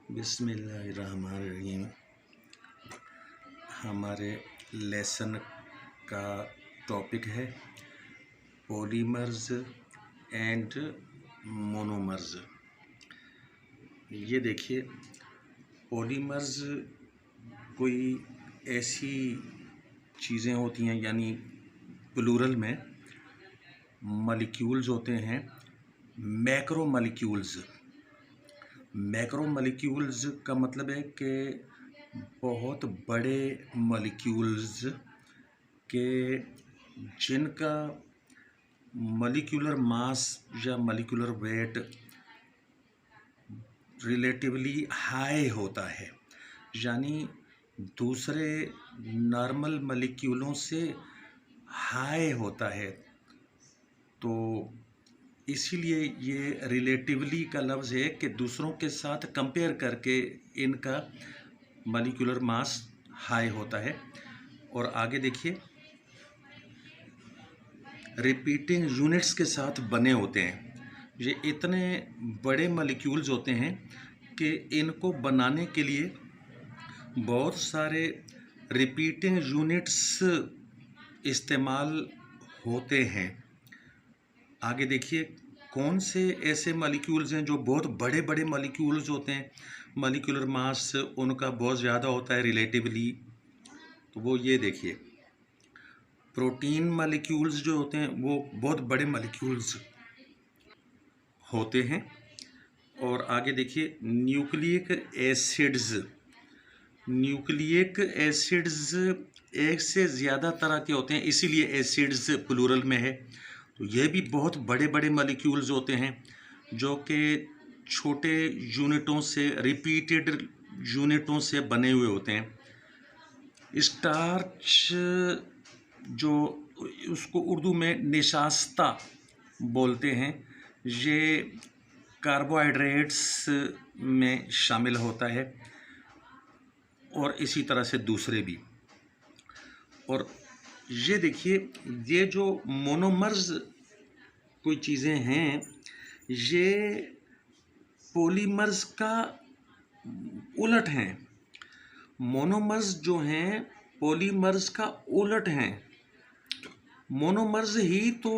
बिस्मिल्लाहिर्रहमानिर्रहीम। हमारे लेसन का टॉपिक है पॉलीमर्स एंड मोनोमर्स। ये देखिए, पॉलीमर्स कोई ऐसी चीज़ें होती हैं, यानी प्लूरल में मॉलिक्यूल्स होते हैं, मैक्रो मॉलिक्यूल्स। मैक्रो मॉलिक्यूल्स का मतलब है कि बहुत बड़े मॉलिक्यूल्स के जिनका मॉलिक्यूलर मास या मॉलिक्यूलर वेट रिलेटिवली हाई होता है, यानी दूसरे नॉर्मल मॉलिक्यूलों से हाई होता है। तो इसीलिए ये रिलेटिवली का लफ्ज़ है कि दूसरों के साथ कंपेयर करके इनका मॉलिक्यूलर मास हाई होता है। और आगे देखिए, रिपीटिंग यूनिट्स के साथ बने होते हैं। ये इतने बड़े मॉलिक्यूल्स होते हैं कि इनको बनाने के लिए बहुत सारे रिपीटिंग यूनिट्स इस्तेमाल होते हैं। आगे देखिए, कौन से ऐसे मॉलिक्यूल्स हैं जो बहुत बड़े बड़े मॉलिक्यूल्स होते हैं, मॉलिक्यूलर मास उनका बहुत ज़्यादा होता है रिलेटिवली। तो वो ये देखिए, प्रोटीन मॉलिक्यूल्स जो होते हैं वो बहुत बड़े मॉलिक्यूल्स होते हैं। और आगे देखिए, न्यूक्लिक एसिड्स एक से ज़्यादा तरह के होते हैं, इसीलिए एसिड्स प्लूरल में है। तो ये भी बहुत बड़े बड़े मॉलिक्यूल्स होते हैं जो कि छोटे यूनिटों से, रिपीटेड यूनिटों से बने हुए होते हैं। स्टार्च, जो उसको उर्दू में निशास्ता बोलते हैं, ये कार्बोहाइड्रेट्स में शामिल होता है, और इसी तरह से दूसरे भी। और ये देखिए, ये जो मोनोमर्स कोई चीज़ें हैं, ये पॉलीमर्स का उलट हैं। मोनोमर्स जो हैं पॉलीमर्स का उलट हैं। मोनोमर्स ही तो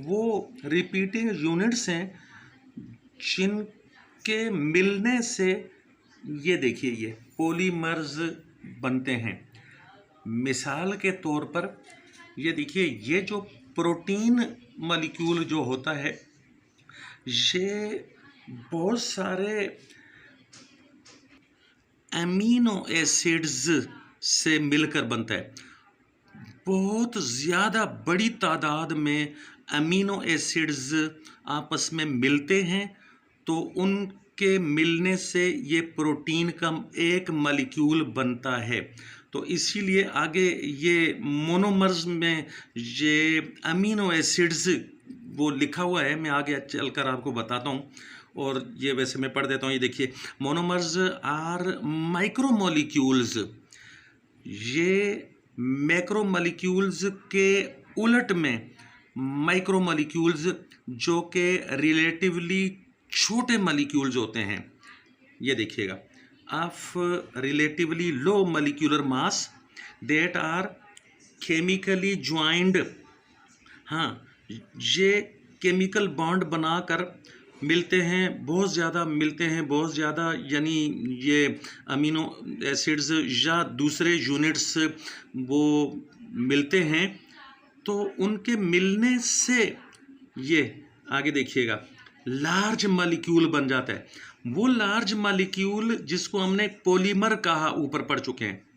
वो रिपीटिंग यूनिट्स हैं जिनके मिलने से ये देखिए ये पॉलीमर्स बनते हैं। मिसाल के तौर पर ये देखिए, ये जो प्रोटीन मॉलिक्यूल जो होता है, ये बहुत सारे एमिनो एसिड्स से मिलकर बनता है। बहुत ज़्यादा बड़ी तादाद में अमीनो एसिड्स आपस में मिलते हैं, तो उनके मिलने से ये प्रोटीन का एक मॉलिक्यूल बनता है। तो इसीलिए आगे ये मोनोमर्स में ये अमीनो एसिड्स वो लिखा हुआ है, मैं आगे चलकर आपको बताता हूँ। और ये वैसे मैं पढ़ देता हूँ। ये देखिए, मोनोमर्स आर माइक्रो मॉलिक्यूल्स। ये मैक्रो मॉलिक्यूल्स के उलट में माइक्रो मॉलिक्यूल्स जो कि रिलेटिवली छोटे मॉलिक्यूल्स होते हैं। ये देखिएगा, of relatively low molecular mass that are chemically joined. हाँ, ये केमिकल बॉन्ड बनाकर मिलते हैं, बहुत ज़्यादा मिलते हैं, बहुत ज़्यादा, यानी ये अमीनो एसिड्स या दूसरे यूनिट्स वो मिलते हैं, तो उनके मिलने से ये आगे देखिएगा लार्ज मॉलिक्यूल बन जाता है। वो लार्ज मॉलिक्यूल जिसको हमने पॉलीमर कहा, ऊपर पढ़ चुके हैं।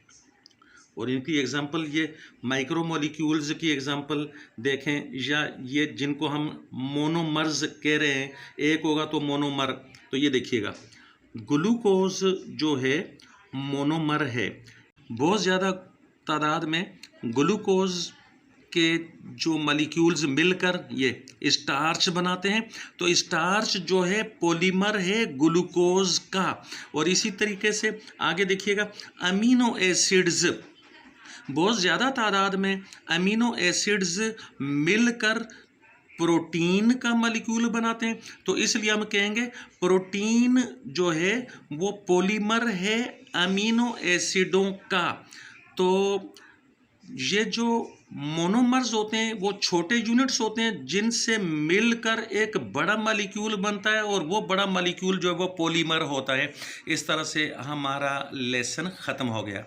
और इनकी एग्जांपल, ये माइक्रो मॉलिक्यूल्स की एग्जांपल देखें, या ये जिनको हम मोनोमर्स कह रहे हैं, एक होगा तो मोनोमर। तो ये देखिएगा, ग्लूकोज जो है मोनोमर है। बहुत ज़्यादा तादाद में ग्लूकोज के जो मॉलिक्यूल्स मिलकर ये स्टार्च बनाते हैं, तो स्टार्च जो है पॉलीमर है ग्लूकोज का। और इसी तरीके से आगे देखिएगा, अमीनो एसिड्स, बहुत ज़्यादा तादाद में अमीनो एसिड्स मिलकर प्रोटीन का मॉलिक्यूल बनाते हैं। तो इसलिए हम कहेंगे प्रोटीन जो है वो पॉलीमर है अमीनो एसिडों का। तो ये जो मोनोमर्स होते हैं वो छोटे यूनिट्स होते हैं जिनसे मिलकर एक बड़ा मॉलिक्यूल बनता है, और वो बड़ा मॉलिक्यूल जो है वो पॉलीमर होता है। इस तरह से हमारा लेसन ख़त्म हो गया।